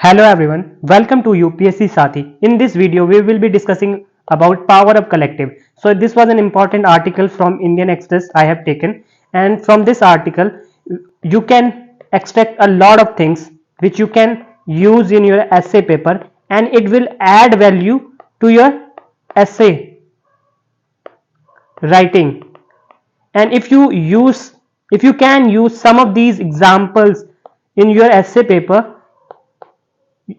Hello everyone, welcome to UPSC Sathi. In this video, we will be discussing about power of collective. So this was an important article from Indian Express I have taken, and from this article, you can extract a lot of things which you can use in your essay paper, and it will add value to your essay writing. And if you can use some of these examples in your essay paper,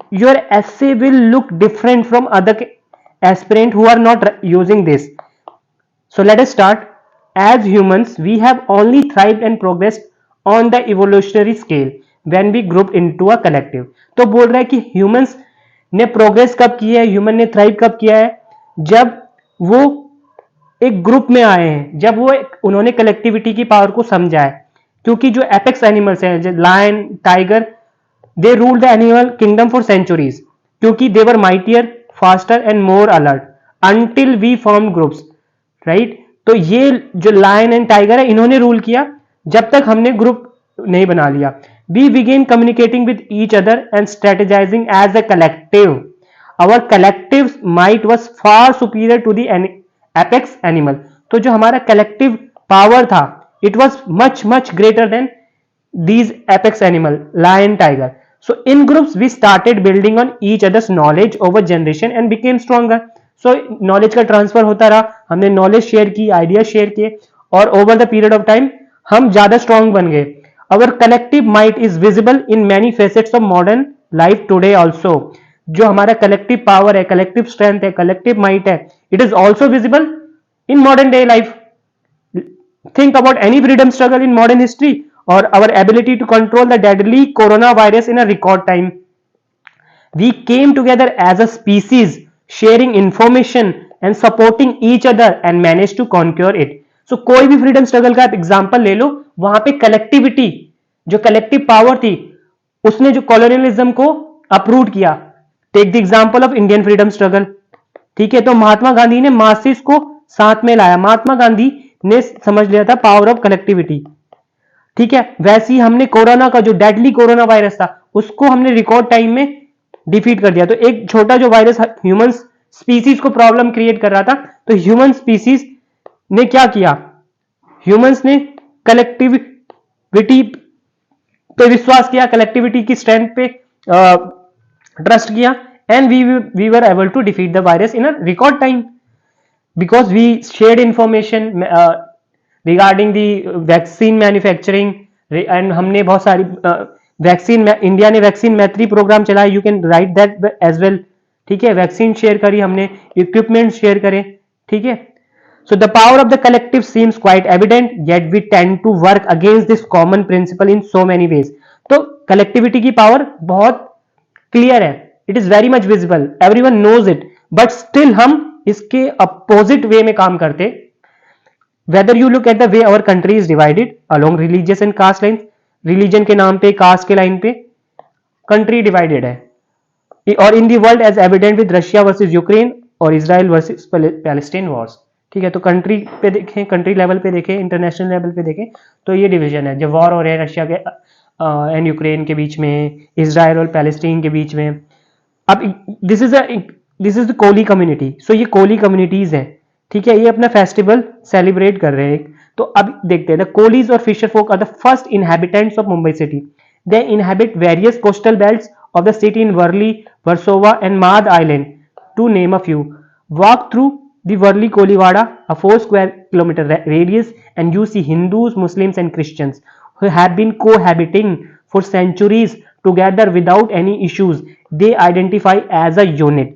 your essay will look different from other aspirant who are not using this. So let us start. As humans, we have only thrived and progressed on the evolutionary scale when we grouped into a collective. तो बोल रहा है कि humans ने progress कब की है, human ने थ्राइव कब किया है, जब वो एक ग्रुप में आए हैं, जब वो उन्होंने कलेक्टिविटी की पावर को समझा है. क्योंकि जो एपेक्स एनिमल्स हैं, lion, tiger, they ruled the animal kingdom for centuries क्योंकि they were mightier, faster and more alert until we formed groups, right? तो ये जो लायन एंड टाइगर है, इन्होंने रूल किया जब तक हमने ग्रुप नहीं बना लिया. We began communicating with each other and strategizing as a collective. Our collective might was far superior to the apex animal. तो जो हमारा collective power था, it was much greater than these apex animal, lion, tiger. So in groups we started building on each other's knowledge over generation and became stronger. So knowledge का transfer होता रहा, हमने knowledge share की, ideas share किए, और over the period of time हम ज़्यादा strong बन गए. Our collective might is visible in many facets of modern life today also. जो हमारा collective power है, collective strength है, collective might है, it is also visible in modern day life. Think about any freedom struggle in modern history or our ability to control the deadly coronavirus in a record time. We came together as a species, sharing information and supporting each other and managed to conquer it. So कोई भी freedom struggle का आप example ले लो, वहां पे collectivity, जो collective power थी, उसने जो कॉलोनियलिज्म को अप्रूव किया. Take the example of Indian freedom struggle. ठीक है, तो महात्मा गांधी ने मासिस को साथ में लाया. महात्मा गांधी ने समझ लिया था पावर ऑफ कलेक्टिविटी. ठीक है, वैसे ही हमने कोरोना का जो डेडली कोरोना वायरस था, उसको हमने रिकॉर्ड टाइम में डिफीट कर दिया. तो एक छोटा जो वायरस ह्यूमन स्पीसीज को प्रॉब्लम क्रिएट कर रहा था, तो ह्यूमन स्पीसीज ने क्या किया, ह्यूमंस ने कलेक्टिविटी पे विश्वास किया, कलेक्टिविटी की स्ट्रेंथ पे ट्रस्ट किया, and we were able to defeat the virus in a record time because we shared information regarding the vaccine manufacturing. and हमने बहुत सारी वैक्सीन, इंडिया ने वैक्सीन मैत्री प्रोग्राम चलाया. You can write that as well. ठीक है, vaccine share करी हमने, equipment share करे. ठीक है, so the power of the collective seems quite evident, yet we tend to work against this common principle in so many ways. तो collectivity की power बहुत क्लियर है, it is very much visible, everyone knows it, but still हम इसके opposite way में काम करते. Whether you look at the way our country is divided along religious and caste line, religion के नाम पे, कास्ट के लाइन पे कंट्री डिवाइडेड है. और in the world as evident with Russia versus Ukraine और इजराइल वर्सेस पैलेस्टाइन वॉर्स. ठीक है, तो कंट्री पे देखें, कंट्री लेवल पे देखें, इंटरनेशनल लेवल पे देखें, तो ये डिवीजन है. जब वॉर हो रहे हैं रशिया के एंड यूक्रेन के बीच में, इजराइल और पैलेस्टीन के बीच में. अब this is the Koli community. So ये कोली कम्युनिटीज हैं. ठीक है, ये अपना फेस्टिवल सेलिब्रेट कर रहे हैं. तो अब देखते हैं, द कोलीज और fisher folk are the first inhabitants of Mumbai city. They inhabit various coastal belts of the city in Worli, Versova and Madh island, to name a few. Walk through the Worli Koliwada, a 4 square kilometer radius, and you see Hindus, Muslims and Christians who have been cohabiting for centuries together without any issues. They identify as a unit.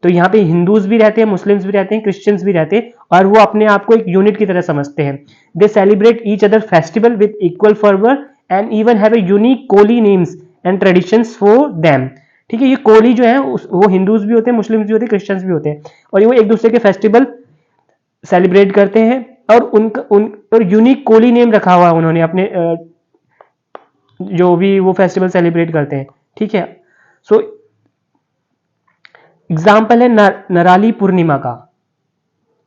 तो यहाँ पे Hindus भी रहते हैं, Muslims भी रहते हैं, Christians भी रहते हैं, और वो अपने आप को एक यूनिट की तरह समझते हैं. They celebrate each other festival with equal fervour and even have a unique Koli names and traditions for them. ठीक है, ये कोली जो है वो हिंदूज भी होते हैं, मुस्लिम्स भी होते हैं, क्रिश्चियंस भी होते हैं, और ये वो एक दूसरे के फेस्टिवल सेलिब्रेट करते हैं. और और यूनिक कोली नेम रखा हुआ है उन्होंने अपने जो भी वो फेस्टिवल सेलिब्रेट करते हैं. ठीक है, सो एग्जाम्पल है नराली पूर्णिमा का.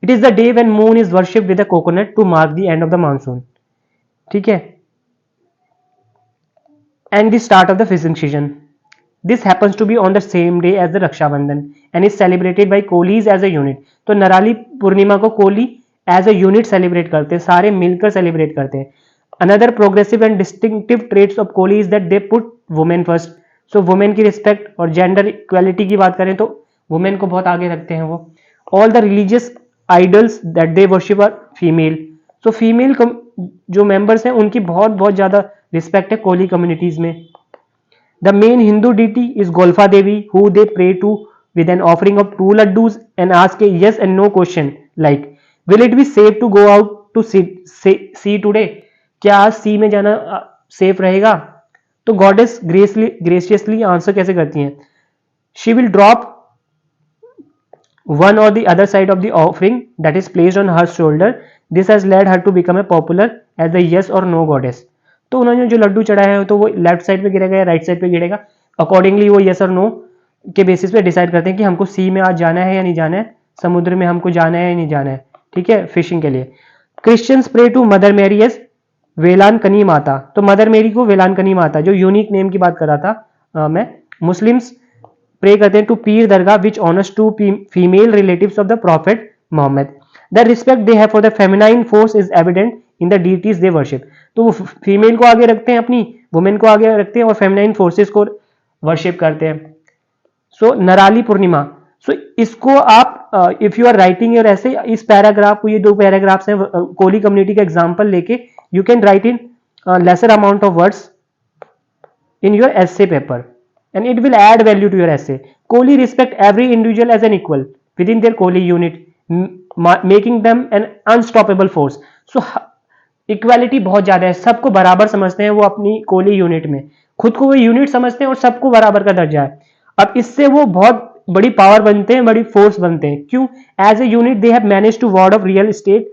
It is the day when moon is worship with a coconut to mark the end of the monsoon. ठीक है, and the start of the fishing season. This happens to be on the same day as the Raksha Bandhan and is celebrated by Kolis as a unit. तो नराली पूर्णिमा को Koli as a unit celebrate करते हैं, सारे मिलकर celebrate करते हैं. Another progressive and distinctive traits of Koli is that they put women first. So women की respect और जेंडर इक्वालिटी की बात करें तो वुमेन को बहुत आगे रखते हैं वो. All the religious idols that they worship are female. So female जो मेंबर्स हैं उनकी बहुत बहुत ज्यादा रिस्पेक्ट है कोली कम्युनिटीज में. The main Hindu deity is Golfa Devi, who they pray to with an offering of 2 laddus and ask a yes and no question like, will it be safe to go out to sea today? क्या आज सी में जाना safe रहेगा? तो goddess ग्रेसियसली answer कैसे करती हैं? She will drop one or the other side of the offering that is placed on her shoulder. This has led her to become a popular as the yes or no goddess. तो उन्होंने जो लड्डू चढ़ाया है तो वो left side पे गिरेगा या राइट साइड पे गिरेगा, अकॉर्डिंगली वो यस और नो के बेसिस पे डिसाइड करते हैं कि हमको सी में आज जाना है या नहीं जाना है, समुद्र में हमको जाना है या नहीं जाना है. ठीक है, फिशिंग के लिए. क्रिश्चियंस प्रे टू मदर मेरी एज वेलानकनी माता. तो मदर मेरी को वेलानकनी माता, जो यूनिक नेम की बात कर रहा था मैं. मुस्लिम्स प्रे करते हैं to Pir dargah which honours two female relatives of the prophet Mohammed. The respect they have for the feminine force is evident in the deities they worship. तो वो फीमेल को आगे रखते हैं, अपनी वुमेन को आगे रखते हैं और फेमिनाइन फोर्सेस को वर्शिप करते हैं. सो नराली पूर्णिमा. सो इसको आप if you are writing your ऐसे, इस पैराग्राफ को, ये 2 पैराग्राफ्स हैं कोली कम्युनिटी का एग्जांपल लेके, you can write in lesser amount of words in your essay paper and it will add value to your essay. Kohli respect every individual as an equal within their Kohli unit, making them an unstoppable force. So equality बहुत ज्यादा है, सबको बराबर समझते हैं वो अपनी Koli unit में, खुद को वो यूनिट समझते हैं और सबको बराबर का दर्जा है. अब इससे वो बहुत बड़ी पावर बनते हैं, बड़ी फोर्स बनते हैं. क्यों? As a unit they have manage to ward off real estate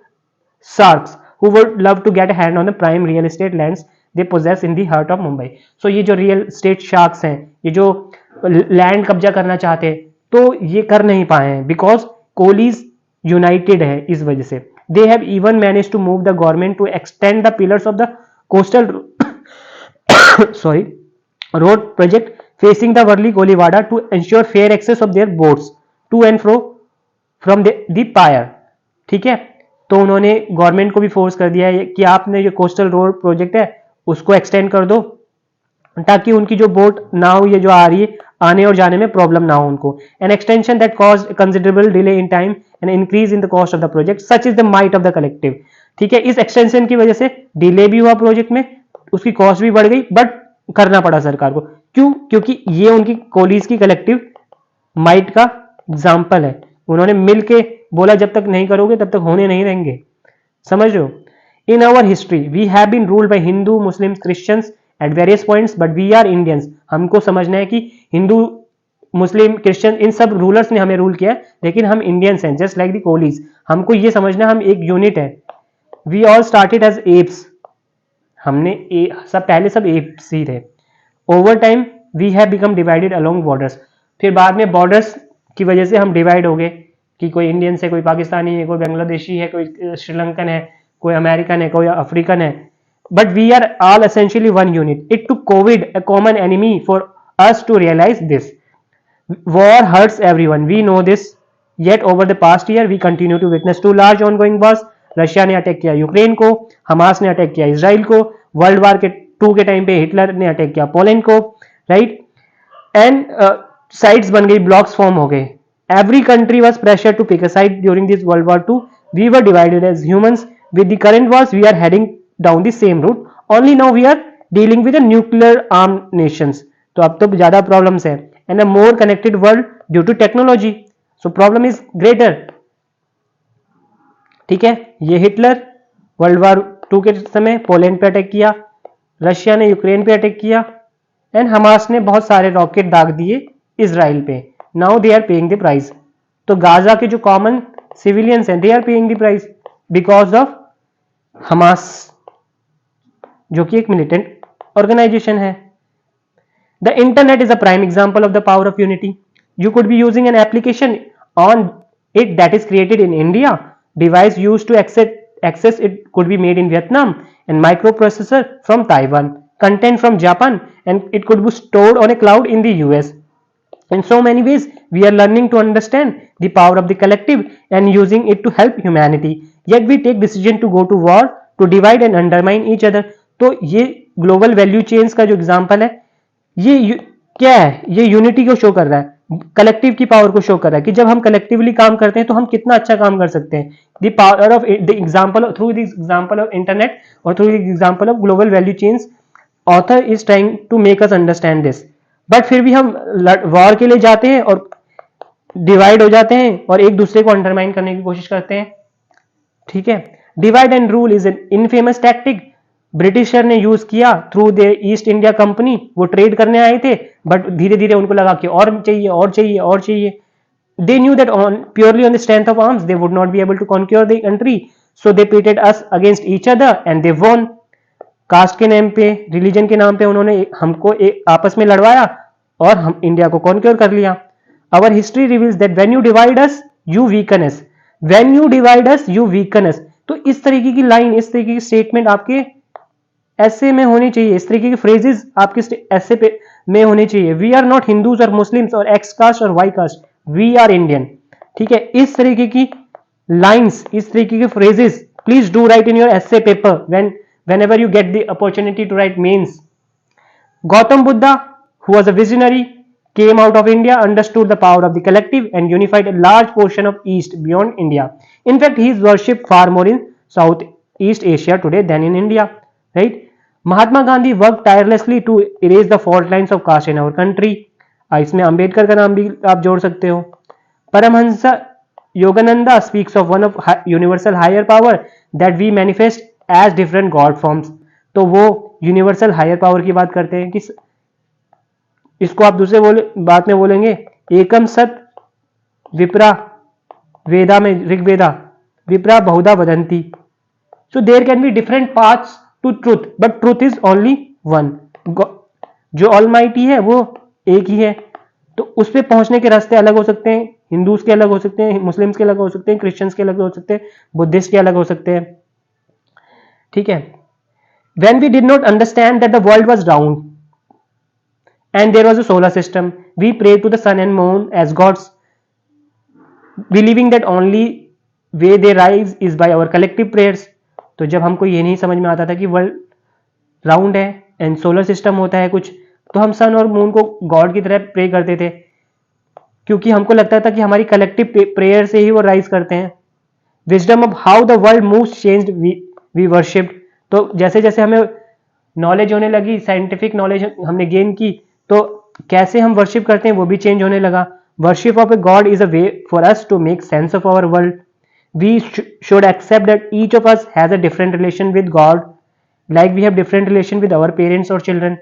sharks who would love to get hand on the prime real estate lands they possess in the heart of Mumbai. So ये जो real estate sharks हैं, ये जो land कब्जा करना चाहते हैं, तो ये कर नहीं पाए हैं बिकॉज कोलीज यूनाइटेड है. इस वजह से they have even managed to move the government to extend the pillars of the coastal road project facing the Worli Kolivada to ensure fair access of their boats to and fro from the pier. ठीक है, तो उन्होंने government को भी force कर दिया है कि आपने जो कोस्टल रोड प्रोजेक्ट है उसको एक्सटेंड कर दो ताकि उनकी जो बोट नाव ये जो आ रही है आने और जाने में प्रॉब्लम ना हो उनको. An extension that cause considerable delay in time and increase in the cost of the project, such is the might of the collective. ठीक है, इस एक्सटेंशन की वजह से डिले भी हुआ प्रोजेक्ट में, उसकी कॉस्ट भी बढ़ गई, बट करना पड़ा सरकार को. क्यों? क्योंकि ये उनकी कोलीज की कलेक्टिव माइट का एग्जाम्पल है. उन्होंने मिल के बोला जब तक नहीं करोगे तब तक होने नहीं देंगे. समझ रहे हो? In our history we have been ruled by Hindu, Muslims, Christians at various points but we are Indians. हमको समझना है कि हिंदू, मुस्लिम, क्रिश्चियन इन सब रूलर्स ने हमें रूल किया है, लेकिन हम इंडियंस हैं जस्ट लाइक द कोलीज. हमको ये समझना हम एक यूनिट है. We all started as apes. हमने पहले सब एप्स ही थे. Over time we have become divided along borders. फिर बाद में बॉर्डर्स की वजह से हम डिवाइड हो गए कि कोई इंडियन है, कोई पाकिस्तानी है, कोई बांग्लादेशी है, कोई श्रीलंकन है, कोई अमेरिकन है, कोई अफ्रीकन है. But we are all essentially one unit. It took COVID, a common enemy, for us to realize this. War hurts everyone. We know this. Yet over the past year, we continue to witness 2 large ongoing wars. Russia ने attack किया Ukraine को, Hamas ने attack किया Israel को, world war के 2 के time पे Hitler ने अटैक किया पोलैंड को, राइट. एंड साइड्स बन गई, ब्लॉक्स फॉर्म हो गए. Every country was pressured to pick a side during this World War II. We were divided as humans. With the current wars, we are heading down the same route. Only now we are dealing with the nuclear armed nations. तो अब तो ज्यादा problems है. And a more connected world due to technology. So problem is greater. ठीक है, ये Hitler world war 2 के समय पोलैंड पे अटैक किया, रशिया ने यूक्रेन पे अटैक किया, एंड हमास ने बहुत सारे रॉकेट दाग दिए इसराइल पे. Now they are paying the price. तो गाजा के जो कॉमन सिविलियंस हैं, they are paying the price because of Hamas, जो कि एक मिलिटेंट ऑर्गेनाइजेशन है. The internet is a prime example of the power of unity. You could be using an application on it that is created in India. Device use to access it could be made in Vietnam and microprocessor from Taiwan. content from Japan, and it could be stored on a cloud in the US. In so many ways, we are learning to understand the power of the collective and using it to help humanity. Yet we take decision to go to war, to divide and undermine each other. तो ये global value chains का जो example है, ये क्या है, ये unity को शो कर रहा है, कलेक्टिव की पावर को शो कर रहा है कि जब हम कलेक्टिवली काम करते हैं तो हम कितना अच्छा काम कर सकते हैं. The power of the example, through the example of internet और through the example of global value chains, author is trying to make us understand this. But फिर भी हम वॉर के लिए जाते हैं और डिवाइड हो जाते हैं और एक दूसरे को अंडरमाइन करने की कोशिश करते हैं. ठीक है, divide and rule is an infamous tactic. Britisher ने यूज किया through the east India company. वो ट्रेड करने आए थे, बट धीरे धीरे उनको लगा कि और चाहिए और चाहिए और चाहिए. They knew that purely on the strength of arms they would not be able to conquer the country, so they pitted us against each other and they won. Caste के नाम पे, रिलीजन के नाम पे उन्होंने हमको आपस में लड़वाया और हम इंडिया को कॉन्क्योर कर लिया. Our history reveals that when you divide us, you weaken us. When you divide us, you weaken us. तो इस तरीके की लाइन, इस तरीके की स्टेटमेंट आपके ऐसे में होनी चाहिए, इस तरीके के फ्रेजेस आपके ऐसे पे में होने चाहिए. वी आर नॉट हिंदूज और मुस्लिम्स और एक्स कास्ट और Y caste, we are Indian. ठीक है, इस तरीके की लाइंस, इस तरीके के phrases please do write in your essay paper whenever you get the opportunity to write means. Gautam Buddha, who was a visionary, came out of India, understood the power of the collective and unified a large portion of East beyond India. In fact, he is worshipped far more in Southeast Asia today than in India. Right? Mahatma Gandhi worked tirelessly to erase the fault lines of caste in our country. इसमें अंबेडकर का नाम भी आप जोड़ सकते हो. Paramhansa Yogananda speaks of one of universal higher power that we manifest as different God forms. तो वो यूनिवर्सल हायर पावर की बात करते हैं कि इसको आप दूसरे बात में बोलेंगे एकम सत विप्रा, वेदा में ऋग्वेदा विप्रा बहुधा वदंती. So there can be different paths to truth, but truth is only one. जो ऑलमाइटी है वो एक ही है. तो उस पर पहुंचने के रास्ते अलग हो सकते हैं. हिंदूज के अलग हो सकते हैं, मुस्लिम्स के अलग हो सकते हैं, क्रिश्चियंस के अलग हो सकते हैं, बुद्धिस्ट के अलग हो सकते हैं. ठीक है. When we did not understand that the world was round and there was a solar system, we prayed to the sun and moon as gods, believing that only way they rise is by our collective prayers. तो जब हमको ये नहीं समझ में आता था कि वर्ल्ड राउंड है एंड सोलर सिस्टम होता है कुछ, तो हम सन और मून को गॉड की तरह प्रे करते थे, क्योंकि हमको लगता था कि हमारी कलेक्टिव प्रेयर से ही वो राइज करते हैं. Wisdom of how the world moves changed, we worshipped. तो जैसे जैसे हमें नॉलेज होने लगी, साइंटिफिक नॉलेज हमने गेन की, तो कैसे हम वर्शिप करते हैं वो भी चेंज होने लगा. Worship of a God is a way for us to make sense of our world. We should accept that each of us has a different relation with God, like we have different relation with our parents और children.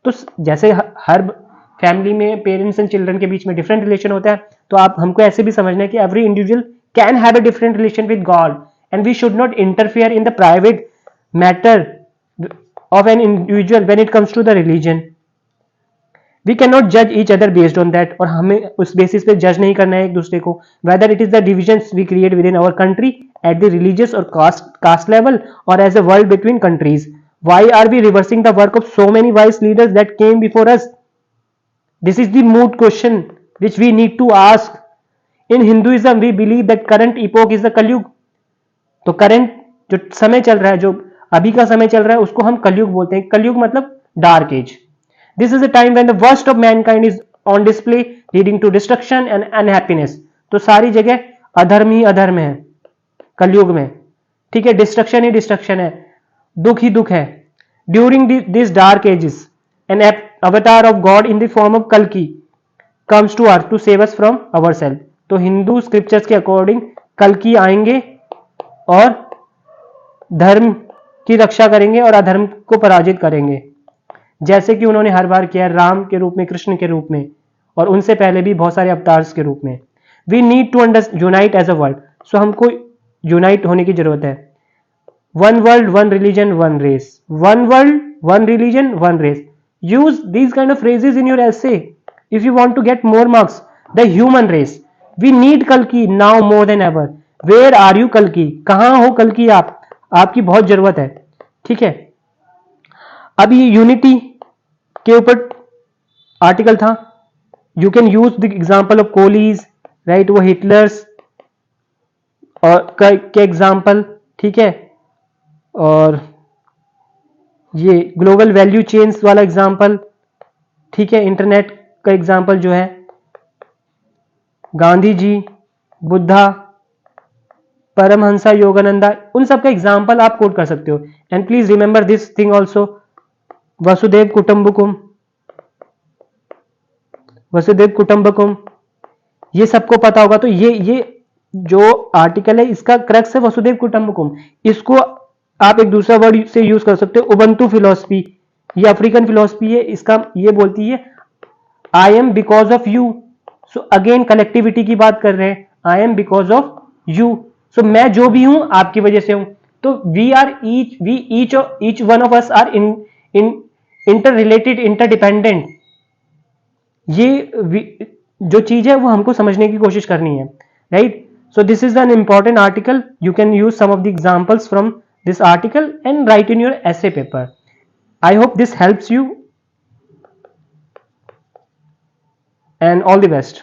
तो जैसे हर family में parents and children के बीच में different relation होता है, तो आप हमको ऐसे भी समझना है कि every individual can have a different relation with God and we should not interfere in the private matter of an individual when it comes to the religion. We cannot judge each other based on that. और हमें उस basis पे जज नहीं करना है एक दूसरे को, whether it is the divisions we create within our country at the religious or caste level or as a world between countries. Why are we reversing the work of so many wise leaders that came before us? This is the moot question which we need to ask. In Hinduism we believe that current epoch is the Kalyug. तो current जो समय चल रहा है, जो अभी का समय चल रहा है, उसको हम कलयुग बोलते हैं. कलयुग मतलब dark age. This is a time when the worst of mankind is on display, leading to destruction and unhappiness. तो सारी जगह अधर्म ही अधर्म है कलयुग में. ठीक है, डिस्ट्रक्शन ही डिस्ट्रक्शन है, दुख ही दुख है. During this dark ages an avatar of god in the form of कल्कि comes to earth to save us from ourself. तो हिंदू स्क्रिप्चर्स के अकॉर्डिंग कल्कि आएंगे और धर्म की रक्षा करेंगे और अधर्म को पराजित करेंगे, जैसे कि उन्होंने हर बार किया, राम के रूप में, कृष्ण के रूप में, और उनसे पहले भी बहुत सारे अवतार्स के रूप में. We need to unite as a world. सो हमको यूनाइट होने की जरूरत है. One world, one religion, one race. One world, one religion, one race. Use these kind of phrases in your essay if you want to get more marks. The human race. We need कल्कि now more than ever. Where are you कल्कि? कहां हो कल्कि आप? आपकी बहुत जरूरत है. ठीक है. अब ये यूनिटी के ऊपर आर्टिकल था. You can use the example of Kohli's, right, वो हिटलर्स और के एग्जाम्पल, ठीक है. और ये ग्लोबल वैल्यू चेन्स वाला एग्जाम्पल, ठीक है. इंटरनेट का एग्जाम्पल जो है, गांधी जी, बुद्धा, परमहंसा योगानंदा, उन सब का एग्जाम्पल आप कोट कर सकते हो. And please remember this thing also, वसुदेव कुटुंबकम, वसुदेव कुटुंबकम, ये सबको पता होगा. तो ये जो आर्टिकल है इसका क्रक्स है वसुदेव कुटुंबकम. इसको आप एक दूसरा वर्ड से यूज कर सकते हो, उबंटू फिलोसफी. ये अफ्रीकन फिलोसफी है, इसका ये बोलती है I am because of you. So again collectivity की बात कर रहे हैं, I am because of you. So मैं जो भी हूं आपकी वजह से हूं. तो we are each one of us are in interrelated, interdependent. ये जो चीज है वो हमको समझने की कोशिश करनी है, right. So this is an important article. You can use some of the examples from this article and write in your essay paper. I hope this helps you and all the best.